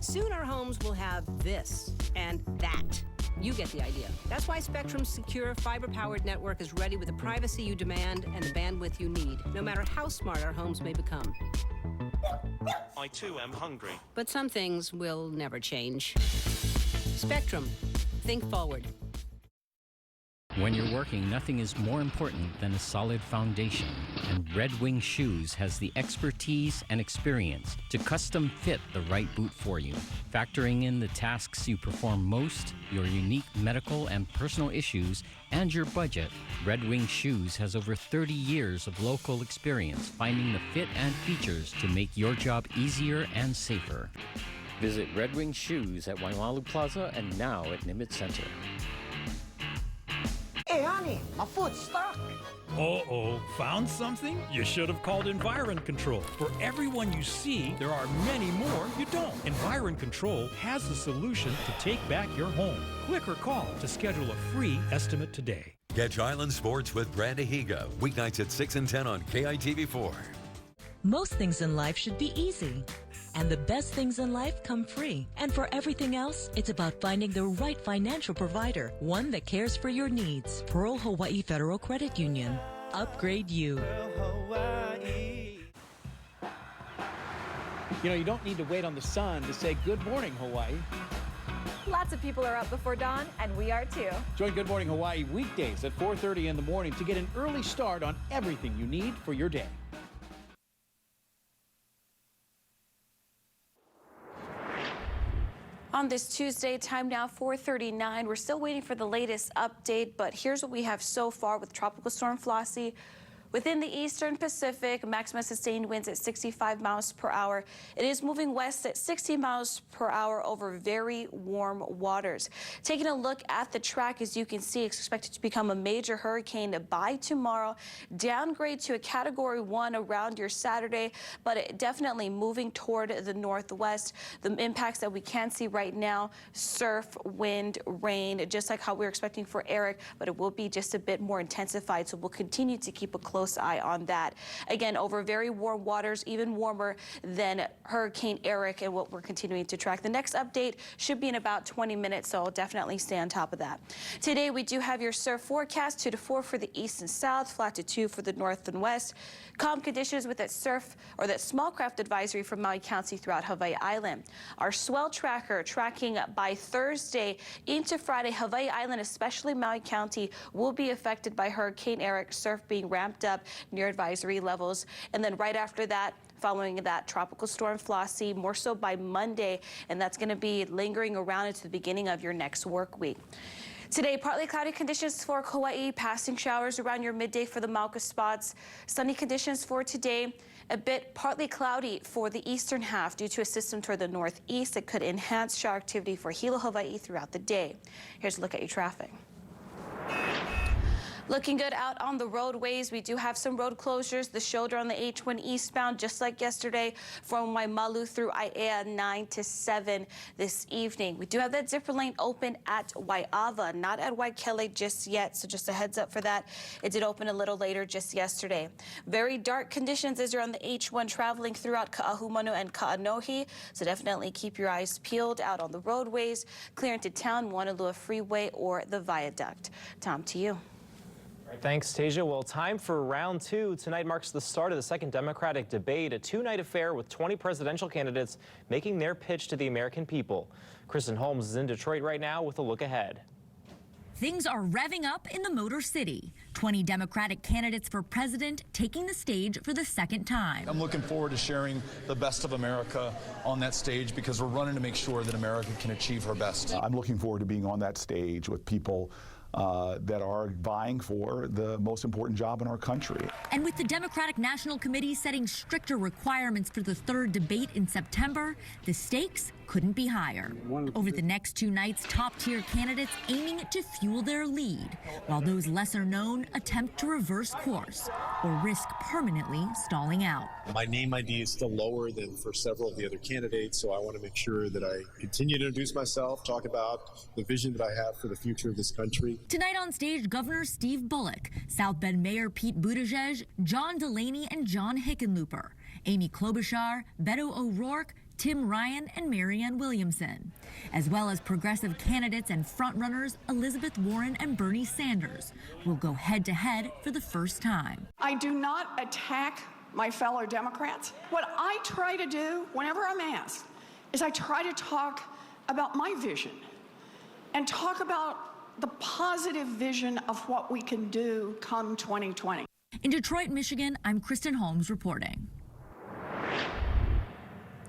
Soon our homes will have this and that. You get the idea. That's why Spectrum's secure, fiber-powered network is ready with the privacy you demand and the bandwidth you need, no matter how smart our homes may become. I too am hungry. But some things will never change. Spectrum. Think forward. When you're working, nothing is more important than a solid foundation. And Red Wing Shoes has the expertise and experience to custom fit the right boot for you. Factoring in the tasks you perform most, your unique medical and personal issues, and your budget, Red Wing Shoes has over 30 years of local experience finding the fit and features to make your job easier and safer. Visit Red Wing Shoes at Waimalu Plaza and now at Nimitz Center. Hey, honey, my food's stuck. Uh-oh, found something? You should have called Environ Control. For everyone you see, there are many more you don't. Environ Control has the solution to take back your home. Click or call to schedule a free estimate today. Catch Island Sports with Brandon Higa, weeknights at 6 and 10 on KITV4. Most things in life should be easy. And the best things in life come free. And for everything else, it's about finding the right financial provider, one that cares for your needs. Pearl Hawaii Federal Credit Union. Upgrade you. You know, you don't need to wait on the sun to say good morning, Hawaii. Lots of people are up before dawn, and we are too. Join Good Morning Hawaii weekdays at 4:30 in the morning to get an early start on everything you need for your day. On this Tuesday, time now 4:39. We're still waiting for the latest update, but here's what we have so far with Tropical Storm Flossie. Within the eastern Pacific, maximum sustained winds at 65 miles per hour. It is moving west at 60 miles per hour over very warm waters. Taking a look at the track, as you can see, it's expected to become a major hurricane by tomorrow. Downgrade to a Category 1 around your Saturday, but it definitely moving toward the northwest. The impacts that we can see right now, surf, wind, rain, just like how we're expecting for Eric, but it will be just a bit more intensified, so we'll continue to keep a close eye on that. Again, over very warm waters, even warmer than Hurricane Eric, and what we're continuing to track. The next update should be in about 20 minutes, so I'll definitely stay on top of that. Today, we do have your surf forecast, 2 to 4 for the east and south, flat to 2 for the north and west. Calm conditions with that surf or that small craft advisory from Maui County throughout Hawaii Island. Our swell tracker tracking by Thursday into Friday, Hawaii Island, especially Maui County, will be affected by Hurricane Eric, surf being ramped up near advisory levels. And then right after that, following that, Tropical Storm Flossie, more so by Monday, and that's going to be lingering around into the beginning of your next work week. Today, partly cloudy conditions for Kauai, passing showers around your midday for the Mauka spots. Sunny conditions for today. A bit partly cloudy for the eastern half due to a system toward the northeast that could enhance shower activity for Hilo, Hawaii throughout the day. Here's a look at your traffic. Looking good out on the roadways. We do have some road closures. The shoulder on the H1 eastbound, just like yesterday, from Waimalu through Aiea 9 to 7 this evening. We do have that zipper lane open at Waiava, not at Waikele just yet, so just a heads up for that. It did open a little later just yesterday. Very dark conditions as you're on the H1 traveling throughout Ka'ahumanu and Ka'anohi, so definitely keep your eyes peeled out on the roadways, clear into town, Moanalua Freeway or the Viaduct. Tom, to you. Thanks, Tasia. Well, time for round 2. Tonight marks the start of the second Democratic debate, a 2-night affair with 20 presidential candidates making their pitch to the American people. Kristen Holmes is in Detroit right now with a look ahead. Things are revving up in the Motor City. 20 Democratic candidates for president taking the stage for the second time. I'm looking forward to sharing the best of America on that stage because we're running to make sure that America can achieve her best. I'm looking forward to being on that stage with people that are vying for the most important job in our country. And with the Democratic National Committee setting stricter requirements for the third debate in September, the stakes couldn't be higher. Over the next 2 nights, top-tier candidates aiming to fuel their lead, while those lesser known attempt to reverse course or risk permanently stalling out. My name ID is still lower than for several of the other candidates, so I want to make sure that I continue to introduce myself, talk about the vision that I have for the future of this country. Tonight on stage, Governor Steve Bullock, South Bend Mayor Pete Buttigieg, John Delaney and John Hickenlooper, Amy Klobuchar, Beto O'Rourke, Tim Ryan and Marianne Williamson, as well as progressive candidates and frontrunners Elizabeth Warren and Bernie Sanders, will go head-to-head for the first time. I do not attack my fellow Democrats. What I try to do whenever I'm asked is I try to talk about my vision and talk about the positive vision of what we can do come 2020. In Detroit, Michigan, I'm Kristen Holmes reporting.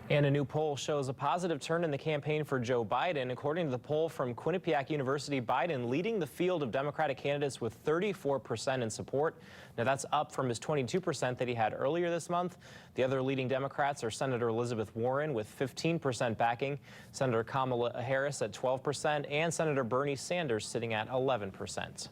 And a new poll shows a positive turn in the campaign for Joe Biden. According to the poll from Quinnipiac University, Biden leading the field of Democratic candidates with 34% in support. Now that's up from his 22% that he had earlier this month. The other leading Democrats are Senator Elizabeth Warren with 15% backing, Senator Kamala Harris at 12%, and Senator Bernie Sanders sitting at 11%.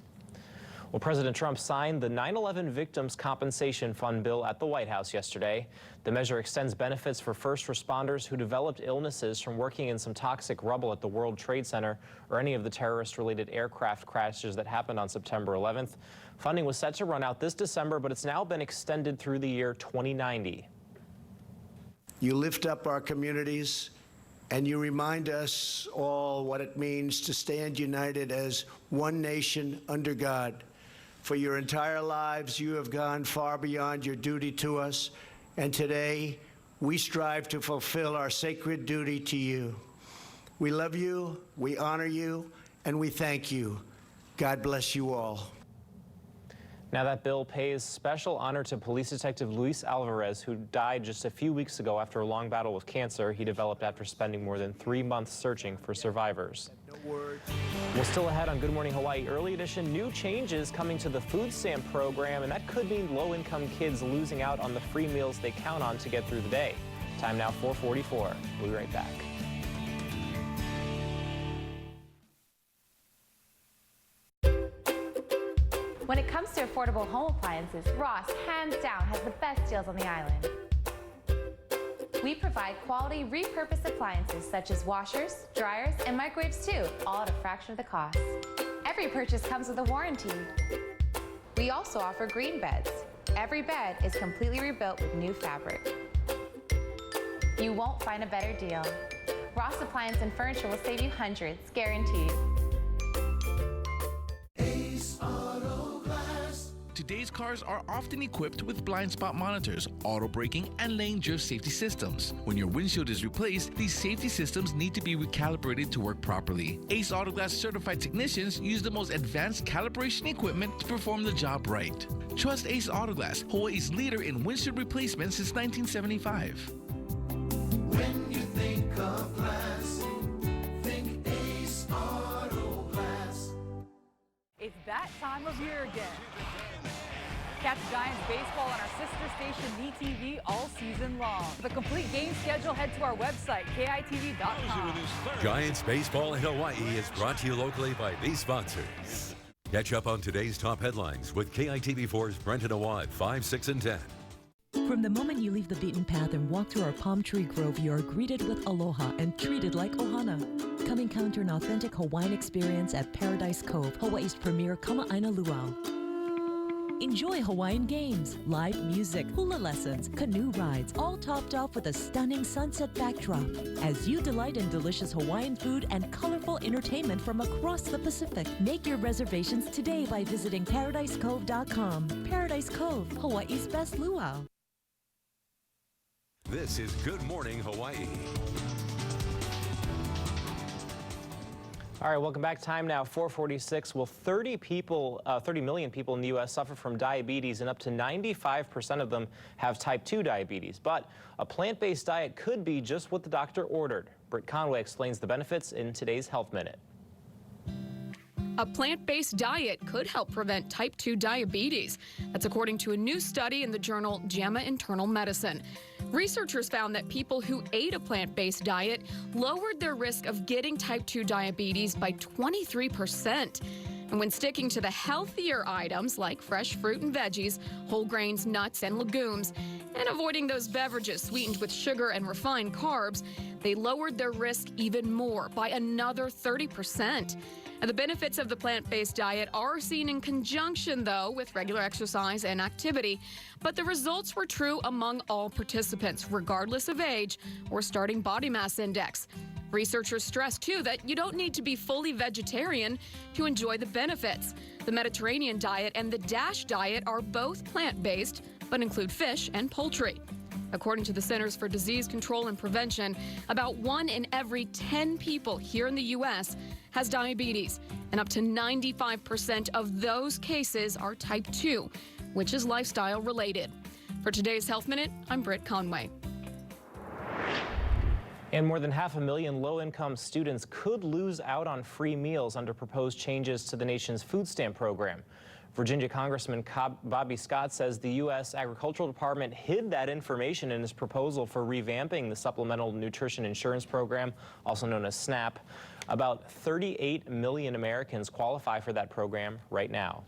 Well, President Trump signed the 9/11 Victims Compensation Fund bill at the White House yesterday. The measure extends benefits for first responders who developed illnesses from working in some toxic rubble at the World Trade Center or any of the terrorist-related aircraft crashes that happened on September 11th. Funding was set to run out this December, but it's now been extended through the year 2090. You lift up our communities, and you remind us all what it means to stand united as one nation under God. For your entire lives, you have gone far beyond your duty to us, and today we strive to fulfill our sacred duty to you. We love you, we honor you, and we thank you. God bless you all. Now that bill pays special honor to police detective Luis Alvarez, who died just a few weeks ago after a long battle with cancer he developed after spending more than 3 months searching for survivors. Well, still ahead on Good Morning Hawaii Early Edition, new changes coming to the food stamp program, and that could mean low-income kids losing out on the free meals they count on to get through the day. Time now 4:44. We'll be right back. When it comes to affordable home appliances, Ross, hands down, has the best deals on the island. We provide quality repurposed appliances such as washers, dryers, and microwaves too, all at a fraction of the cost. Every purchase comes with a warranty. We also offer green beds. Every bed is completely rebuilt with new fabric. You won't find a better deal. Ross Appliance and Furniture will save you hundreds, guaranteed. Today's cars are often equipped with blind spot monitors, auto braking, and lane drift safety systems. When your windshield is replaced, these safety systems need to be recalibrated to work properly. Ace Auto Glass certified technicians use the most advanced calibration equipment to perform the job right. Trust Ace Auto Glass, Hawaii's leader in windshield replacement since 1975. When you think of glass, think Ace Auto Glass. It's that time of year again. Catch Giants baseball on our sister station, MeTV, all season long. For the complete game schedule, head to our website, KITV.com. Giants Baseball in Hawaii is brought to you locally by these sponsors. Catch up on today's top headlines with KITV4's Brenton Awad, 5, 6, and 10. From the moment you leave the beaten path and walk through our palm tree grove, you are greeted with aloha and treated like ohana. Come encounter an authentic Hawaiian experience at Paradise Cove, Hawaii's premier kama'aina luau. Enjoy Hawaiian games, live music, hula lessons, canoe rides, all topped off with a stunning sunset backdrop. As you delight in delicious Hawaiian food and colorful entertainment from across the Pacific, make your reservations today by visiting ParadiseCove.com. Paradise Cove, Hawaii's best luau. This is Good Morning Hawaii. All right, welcome back. Time now 4:46. Well, 30 million people in the U.S. suffer from diabetes, and up to 95% of them have type 2 diabetes. But a plant-based diet could be just what the doctor ordered. Britt Conway explains the benefits in today's Health Minute. A plant-based diet could help prevent type 2 diabetes. That's according to a new study in the journal JAMA Internal Medicine. Researchers found that people who ate a plant-based diet lowered their risk of getting type 2 diabetes by 23%. And when sticking to the healthier items like fresh fruit and veggies, whole grains, nuts, and legumes, and avoiding those beverages sweetened with sugar and refined carbs, they lowered their risk even more by another 30%. And the benefits of the plant-based diet are seen in conjunction, though, with regular exercise and activity. But the results were true among all participants, regardless of age or starting body mass index. Researchers stress, too, that you don't need to be fully vegetarian to enjoy the benefits. The Mediterranean diet and the DASH diet are both plant-based, but include fish and poultry. According to the Centers for Disease Control and Prevention, about 1 in every 10 people here in the U.S. has diabetes, and up to 95% of those cases are type 2. which is lifestyle related. For today's Health Minute, I'm Britt Conway. And more than 500,000 low-income students could lose out on free meals under proposed changes to the nation's food stamp program. Virginia Congressman Bobby Scott says the U.S. Agricultural Department hid that information in his proposal for revamping the Supplemental Nutrition Insurance Program, also known as SNAP. About 38 million Americans qualify for that program right now.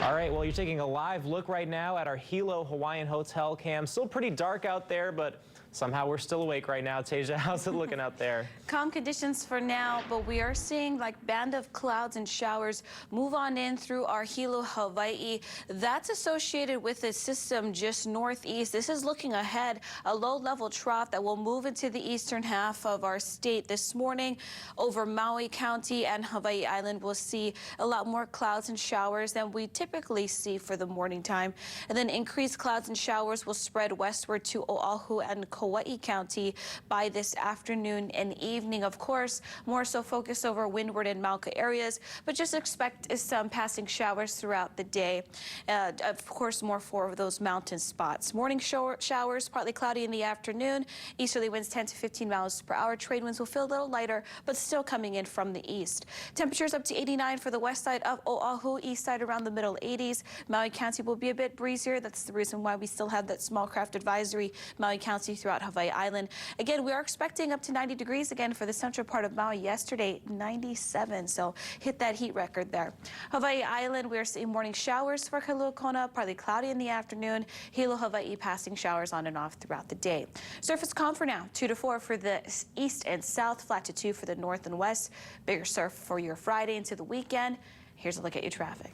All right, well, you're taking a live look right now at our Hilo Hawaiian Hotel cam. Still pretty dark out there, but somehow we're still awake right now. Tasia, how's it looking out there? Calm conditions for now, but we are seeing like band of clouds and showers move on in through our Hilo, Hawaii. That's associated with a system just northeast. This is looking ahead, a low-level trough that will move into the eastern half of our state this morning. Over Maui County and Hawaii Island, we'll see a lot more clouds and showers than we typically see for the morning time. And then increased clouds and showers will spread westward to Oahu and Kauai County by this afternoon and evening. Of course, more so focus over Windward and Mauka areas, but just expect some passing showers throughout the day. Of course, more for those mountain spots. Morning showers, partly cloudy in the afternoon. Easterly winds 10 to 15 miles per hour. Trade winds will feel a little lighter, but still coming in from the east. Temperatures up to 89 for the west side of Oahu, east side around the middle 80s. Maui County will be a bit breezier. That's the reason why we still have that small craft advisory. Maui County throughout Hawaii Island. Again, we are expecting up to 90 degrees again for the central part of Maui. Yesterday, 97, so hit that heat record there. Hawaii Island, we are seeing morning showers for Kailua Kona, partly cloudy in the afternoon. Hilo, Hawaii, passing showers on and off throughout the day. Surface calm for now, 2 to 4 for the east and south, flat to 2 for the north and west. Bigger surf for your Friday into the weekend. Here's a look at your traffic.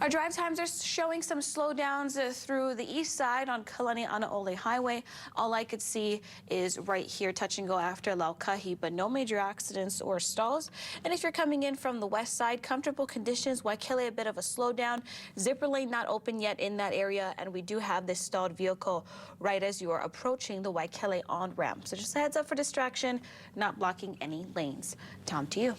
Our drive times are showing some slowdowns through the east side on Kalani'anaole Highway. All I could see is right here, touch and go after Laukahi, but no major accidents or stalls. And if you're coming in from the west side, comfortable conditions. Waikele, a bit of a slowdown. Zipper lane not open yet in that area, and we do have this stalled vehicle right as you are approaching the Waikele on-ramp. So just a heads up for distraction, not blocking any lanes. Tom, to you.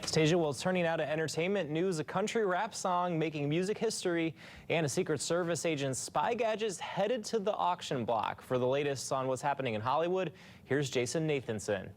Stasia, well, turning now to entertainment news, a country rap song making music history, and a Secret Service agent's spy gadgets headed to the auction block. For the latest on what's happening in Hollywood, here's Jason Nathanson.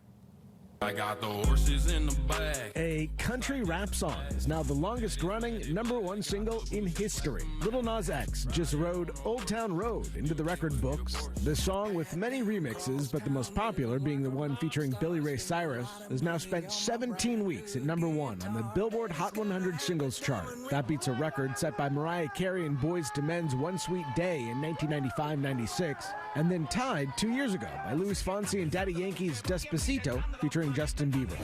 I got the horses in the bag. A country rap song is now the longest-running #1 single in history. Lil Nas X just rode Old Town Road into the record books. This song, with many remixes, but the most popular being the one featuring Billy Ray Cyrus, has now spent 17 weeks at #1 on the Billboard Hot 100 singles chart. That beats a record set by Mariah Carey and Boyz II Men's One Sweet Day in 1995-96, and then tied 2 years ago by Luis Fonsi and Daddy Yankee's Despacito, featuring Justin Bieber.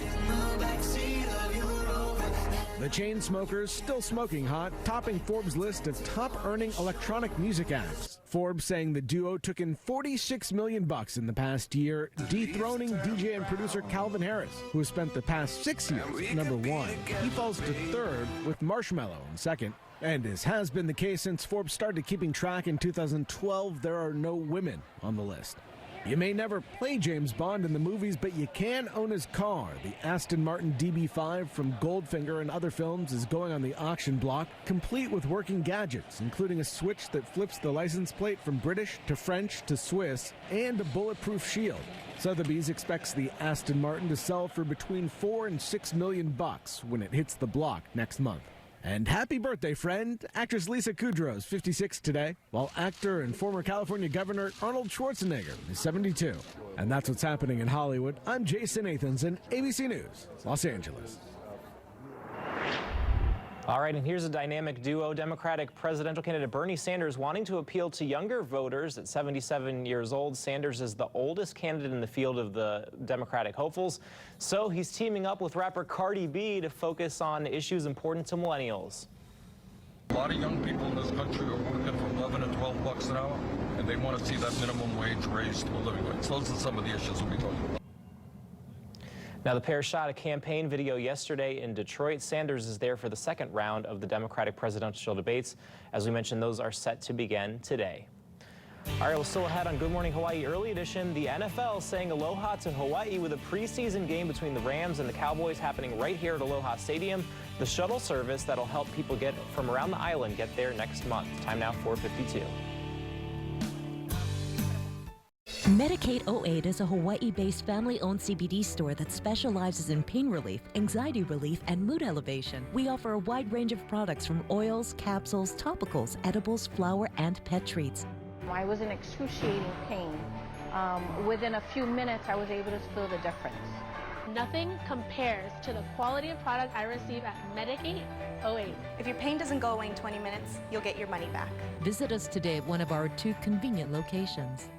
The Chainsmokers still smoking hot, topping Forbes' list of top-earning electronic music acts. Forbes saying the duo took in $46 million in the past year, dethroning DJ and producer Calvin Harris, who has spent the past 6 years at #1. He falls to third, with Marshmello in second. And as has been the case since Forbes started keeping track in 2012, there are no women on the list. You may never play James Bond in the movies, but you can own his car. The Aston Martin DB5 from Goldfinger and other films is going on the auction block, complete with working gadgets, including a switch that flips the license plate from British to French to Swiss, and a bulletproof shield. Sotheby's expects the Aston Martin to sell for between $4 and $6 million when it hits the block next month. And happy birthday, friend. Actress Lisa Kudrow is 56 today, while actor and former California Governor Arnold Schwarzenegger is 72. And that's what's happening in Hollywood. I'm Jason Nathanson, ABC News, Los Angeles. All right, and here's a dynamic duo. Democratic presidential candidate Bernie Sanders wanting to appeal to younger voters. At 77 years old, Sanders is the oldest candidate in the field of the Democratic hopefuls. So he's teaming up with rapper Cardi B to focus on issues important to millennials. A lot of young people in this country are working for 11 and 12 bucks an hour, and they want to see that minimum wage raised to a living wage. Those are some of the issues we'll be talking about. Now, the pair shot a campaign video yesterday in Detroit. Sanders is there for the second round of the Democratic presidential debates. As we mentioned, those are set to begin today. All right, well, still ahead on Good Morning Hawaii Early Edition, the NFL saying aloha to Hawaii with a preseason game between the Rams and the Cowboys happening right here at Aloha Stadium. The shuttle service that'll help people get from around the island get there next month. Time now, 4:52. Medicaid 08 is a Hawaii-based family-owned CBD store that specializes in pain relief, anxiety relief, and mood elevation. We offer a wide range of products from oils, capsules, topicals, edibles, flower, and pet treats. I was in excruciating pain. Within a few minutes, I was able to feel the difference. Nothing compares to the quality of product I receive at Medicaid 08. If your pain doesn't go away in 20 minutes, you'll get your money back. Visit us today at one of our 2 convenient locations.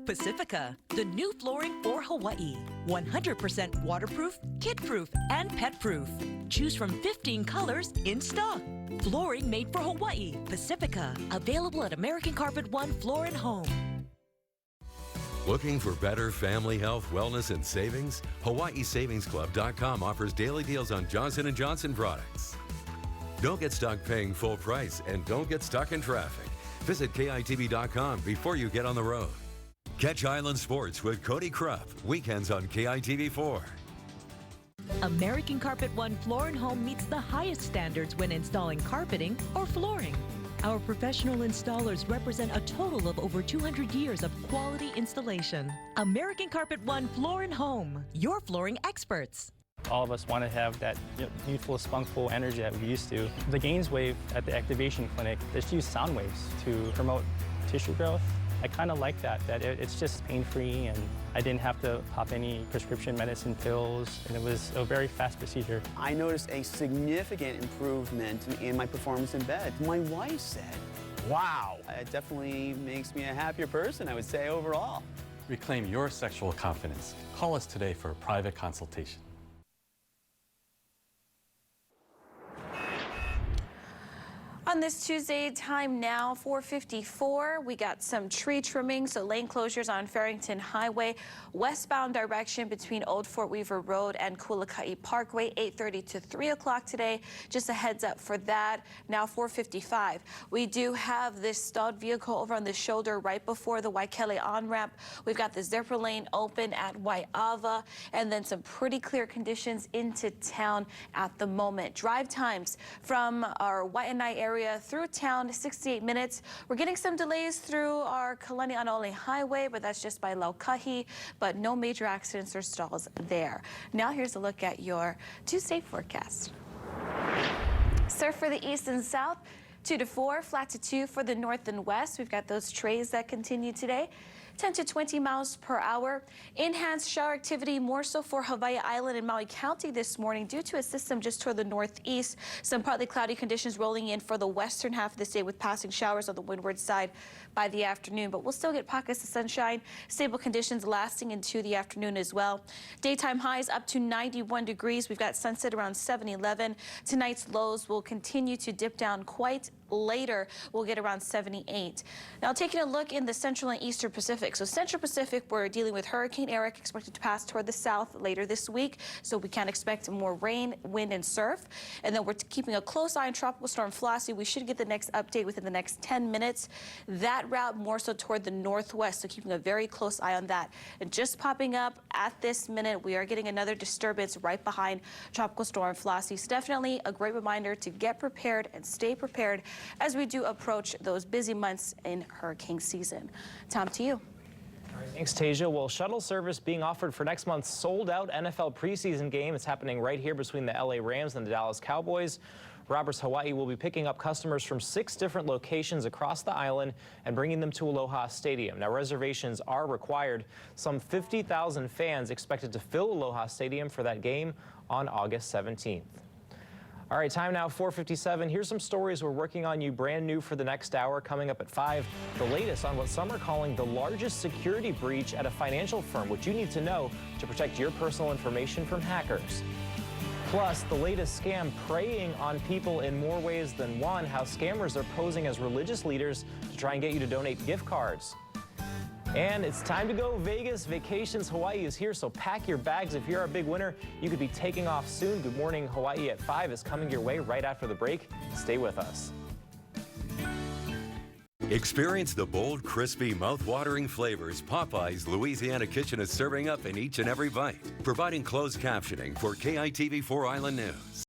Pacifica, the new flooring for Hawaii. 100% waterproof, kid-proof, and pet-proof. Choose from 15 colors in stock. Flooring made for Hawaii. Pacifica, available at American Carpet One Floor and Home. Looking for better family health, wellness, and savings? HawaiiSavingsClub.com offers daily deals on Johnson & Johnson products. Don't get stuck paying full price and don't get stuck in traffic. Visit KITV.com before you get on the road. Catch Island Sports with Cody Krupp, weekends on KITV4. American Carpet One Floor and Home meets the highest standards when installing carpeting or flooring. Our professional installers represent a total of over 200 years of quality installation. American Carpet One Floor and Home, your flooring experts. All of us want to have that youthful, spunkful energy that we used to. The Gains Wave at the Activation Clinic, they just use sound waves to promote tissue growth. I kind of like that it's just pain-free and I didn't have to pop any prescription medicine pills, and it was a very fast procedure. I noticed a significant improvement in my performance in bed. My wife said, wow. It definitely makes me a happier person, I would say, overall. Reclaim your sexual confidence. Call us today for a private consultation. On this Tuesday, time now 4:54. We got some tree trimming, so lane closures on Farrington Highway, westbound direction between Old Fort Weaver Road and Kulakai Parkway, 8:30 to 3 o'clock today. Just a heads up for that. Now 4:55. We do have this stalled vehicle over on the shoulder right before the Waikele on-ramp. We've got the zipper lane open at Waiava, and then some pretty clear conditions into town at the moment. Drive times from our Waianae area through town, 68 minutes. We're getting some delays through our Kalani Anaole Highway, but that's just by Laukahi, but no major accidents or stalls there. Now here's a look at your Tuesday forecast. Surf for the east and south, 2 to 4, flat to 2 for the north and west. We've got those trays that continue today. 10 to 20 miles per hour. Enhanced shower activity more so for Hawaii Island and Maui County this morning due to a system just toward the northeast. Some partly cloudy conditions rolling in for the western half of the state with passing showers on the windward side by the afternoon, but we'll still get pockets of sunshine. Stable conditions lasting into the afternoon as well. Daytime highs up to 91 degrees. We've got sunset around 7-11. Tonight's lows will continue to dip down quite later. We'll get around 78. Now taking a look in the central and eastern Pacific. So central Pacific, we're dealing with Hurricane Eric expected to pass toward the south later this week. So we can expect more rain, wind, and surf. And then we're keeping a close eye on Tropical Storm Flossie. We should get the next update within the next 10 minutes. That route more so toward the northwest. So keeping a very close eye on that. And just popping up at this minute, we are getting another disturbance right behind Tropical Storm Flossie. So definitely a great reminder to get prepared and stay prepared as we do approach those busy months in hurricane season. Tom, to you. All right, thanks, Tasia. Well, shuttle service being offered for next month's sold-out NFL preseason game. It's happening right here between the LA Rams and the Dallas Cowboys. Roberts Hawaii will be picking up customers from 6 different locations across the island and bringing them to Aloha Stadium. Now, reservations are required. Some 50,000 fans expected to fill Aloha Stadium for that game on August 17th. All right, time now 4:57. Here's some stories we're working on you brand new for the next hour. Coming up at 5, the latest on what some are calling the largest security breach at a financial firm, which you need to know to protect your personal information from hackers. Plus, the latest scam preying on people in more ways than one, how scammers are posing as religious leaders to try and get you to donate gift cards. And it's time to go Vegas. Vacations Hawaii is here, so pack your bags. If you're a big winner, you could be taking off soon. Good Morning Hawaii at 5 is coming your way right after the break. Stay with us. Experience the bold, crispy, mouth-watering flavors Popeye's Louisiana Kitchen is serving up in each and every bite, providing closed captioning for KITV 4 Island News.